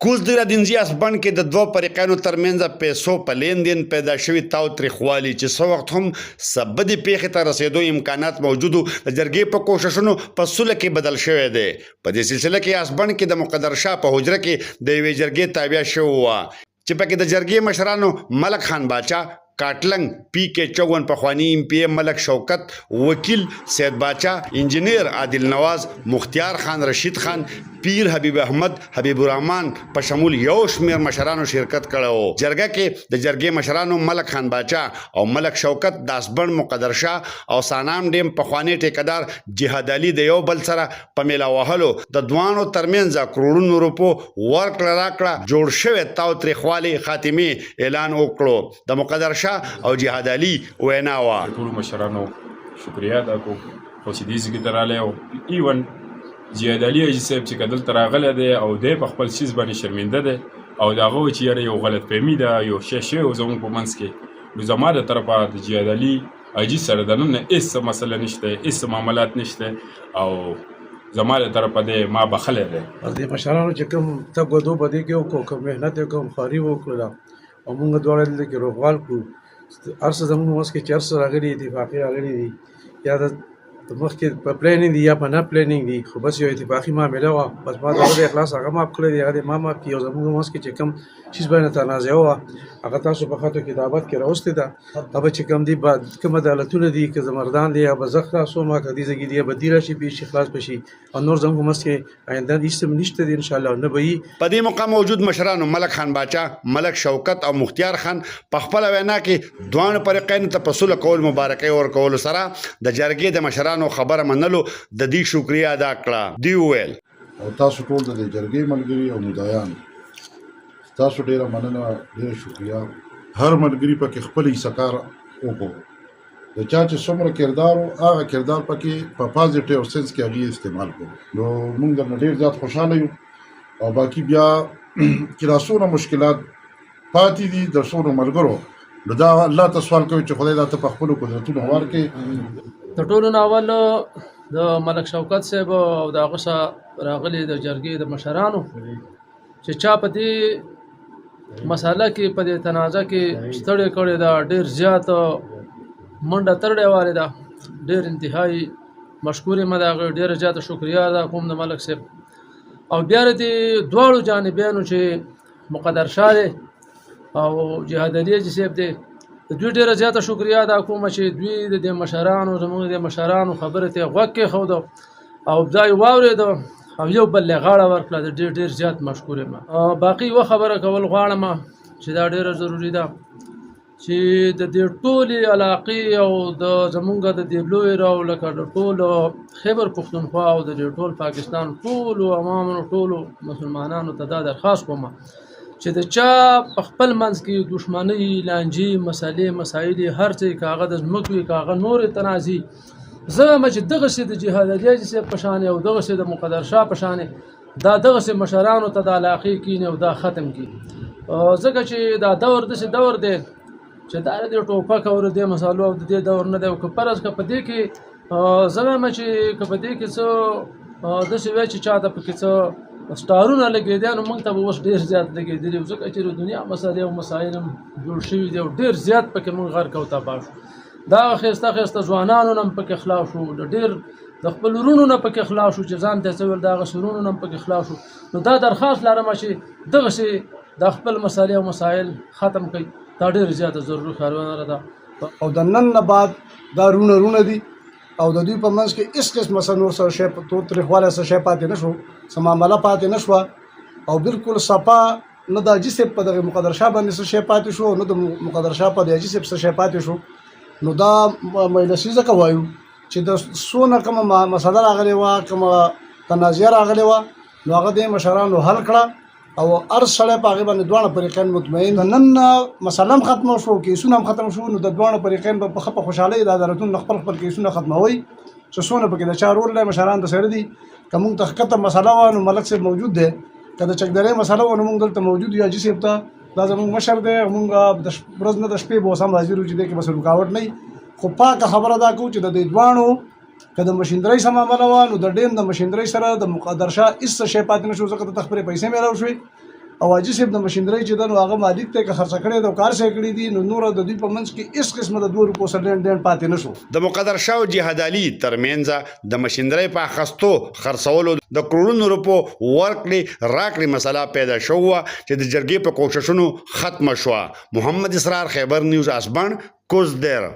کوزدی را دینځي اسبن کې د دوه فریقانو ترمنځ پیسو په لیندین پیدا شوی تاوتریخوالي چې څو وخت هم سبدي پیښې ته رسیدو امکانات موجودو د جرګې په کوششونو په سوله کې بدل شوی دی. په دې سلسله کې اسبن کې د مقدر شاه په حجره کې د یوې جرګې تابع شوی و چې پکې د جرګې مشرانو ملک خان باچا، کاټلنګ پی کې 54 پخوانی ایم پی ملک شوکت، وکیل سید باچا، انجینیر عادل نواز، مختیار خان، رشید خان، پیر حبیب احمد، حبیب الرحمن په شمول یو شمیر مشرانو شرکت کړو. جرګه کې د جرګې مشرانو ملک خان باچا او ملک شوکت، د اسبن مقدر شاه او سانام ډیم پخوانی ټیکدار جهاد علي د یو بل سره په میلا وهلو د دوانو ترمنځ کروڑونو روپو ورکړه راکړه جوړ شوی تاوتریخوالي خاتمي اعلان وکړو. د مقدر شاه او جهاد علي وینا وا ټول مشرانو شکریا ادا کوم خو چې دې ځکه تراله ایون جهاد علي صاحب چې کدل تراغله دی او د په خپل چیز باندې شرمنده دی او داغه چې یاره یو غلط فهمي ده یو شې او زموږ په منځ کې نو زما د طرفه د جهاد علي اجي سره د نن هیڅ مسله نشته، هیڅ معاملات نشته او زما د طرفه د ما بخله ده. د مشرانو چې کوم ته غوډو بده کې کوم مهنت کوم خاري وکړه او موږ دواړه د کې روغوال کو ارسه زموږ وس کې چرس راغلي اتفاقي راغلي دي یا د مخکې په پلانینګ دي یا په نه پلانینګ دي خو بس یو اتفاقي معامله وه بس ما د اخلاص هغه ماف کړی دی هغه ما ماف کړي او زموږ وس کې چې کوم چیز باندې تنازع وه هغه تاسو په خاطر کتابت کې راوستې ده هغه چې کوم دي کوم عدالتونه دي که زمردان دی یا به زه خلاصوم که دې ځای دی به دې راشي پیش خلاص بشي او نور زموږ وس کې آینده هیڅ نشته دی انشاءالله نه به وي. په دې مقام موجود مشرانو ملک خان باچا، ملک شوکت او مختیار خان په خپل وینا کې دوه فریقین ته په صلح کول مبارکي ورکول سره د جرګې د مشرانو خبره منلو د دې شکریا ادا کړه. دی ویل او تاسو ټول د جرګې ملګري او مدعیان تاسو ډیره مننه، ډیره شکریا. هر ملګري پکې خپل حصہکار وکړو د چا چې څومره کردار هغه کردار پکې په پازیټیو سنس کې هغه استعمال کړو. نو موږ درنه ډیر زیات خوشاله یو او باقي بیا چې راسونه مشکلات پاتې دي د څونو ملګرو نو دا الله ته سوال کوي چې خدای دا ته په خپل قدرتونو ورکړي. د ټولو نه اول د ملک شوکت صاحب او د هغه سره راغلي د جرګې د مشرانو چې چا په دې مسله کې په دې تنازع کې ستړی کړی دا ډېر زیات منډه ترړې والې ده ډېر انتهایی مشکور یم د هغې ډېره زیاته شکریا ادا کوم د ملک صاحب او بیا د دواړو جانبیانو چې مقدر شاه دی او جهاد علي صاحب دی دوی ډیره زیاته شکریا ادا کوم چې دوی د دې مشرانو زموږ د مشرانو خبره ته غوږ کېښود او دا یې واورېد او یو بل له غاړه ورکړه د ډېر زیات مشکور یم. باقي یوه خبره کول غواړم چې دا ډیره ضروري ده چې د دې ټولې علاقې او د زموږ د دې لوی راو لکه د ټولو خیبر پښتونخوا او د دې ټول پاکستان ټولو عوامو ټولو مسلمانانو ته دا درخواست کوم چې د چا په خپل منځ کې دښمنۍ لانجې مسالې مسایل هر څه کاغه د ځمکو کاغه نور تنازع زه چې دغسې د جهاد علي صاحب په شان او دغسې د مقدر شاه په شان دا دغسې مشرانو ته د علاقې کینې او دا ختم کړي ځکه چې دا دور داسې دور دی چې دا د ټوپک او د مسالو او د دې دور نه دی او که فرض که په دې کې زه وایم چې که په دې کې څه داسې وایي چې چا ته پکې څه سټارونه لګېدي نو موږ ته به اوس ډېر زیات لګېدلي ځکه چې د دنیا مسالې او مسایل هم جوړ شوي دي او ډېر زیات پکې موږ غرق او تباه شو. دا ښایسته ښایسته ځوانانو نه هم پکې خلاص شو د ډېر د خپل ورونو نه پکې خلاص شو چې ځان ته څه ویل د هغه ورونو نه هم پکې خلاص شو. نو دا درخواست لرم چې دغسې د خپل مسالې او مسایل ختم کړي دا ډېر زیاته ضروري کارونه ده او د نن نه بعد دا رونه دي او د دوی په منځ کې هېڅ قسمه څه نور څه شی تاوتریخوالی څه شی پاتې نه شو، څه معامله پاتې نه شوه او بالکل صفا نه د حاجي صاحب په دغه مقدر شاه باندې څه شی پاتې شو نه د مقدر شاه په د حاجي صاحب څه شی پاتې شو. نو دا مجلسي ځکه وایو چې د څونه کومه مسله راغلې وه کومه تنازع راغلې وه نو هغه د مشرانو حل کړه او هر سړی په هغې باندې دواړه فریقین مطمئن نن مسله هم ختمه شو کیسونه هم ختم شو نو د دواړه فریقین به په ښه په خوشحالۍ د عدالتونو خپل خپل کیسونه ختموي چې څونه پکې د چا رول دی مشران د سره دي که موږ ته ښکته مسله وه نو ملک صاحب موجود دی که د چکدرۍ مسله وه نو موږ دلته موجود یو حاجي صاحب ته دا زموږ مشر دی موږ د ورځ نه د شپې به اوس هم حاضر یو چې دی کې بس رکاوټ نه خو پاکه خبره دا کوو چې د دې دواړو که د مشیندرۍ سره معامله وه نو د ډیم د مشیندرۍ سره د مقدر شاه هېڅ شی پاتې نه شو ځکه ته خپلې پیسې میلاو شوې او حاجي صاحب د مشیندرۍ چې د هغه مالک ته که خرڅ کړی د کار سره کړی دي نو نور د دوی په منځ کې هیڅ قسمه د 2 روپو سره لین پاتې نشو. د مقدر شاه او جهاد علي ترمنځ د مشیندرۍ په اخستو خرڅولو د کروڑونو روپو ورکړې راکړې مسله پیدا شوه چې د جرګې په کوششونو ختمه شوه. محمد اسرار، خیبر نیوز، اسبان، کوزدیر.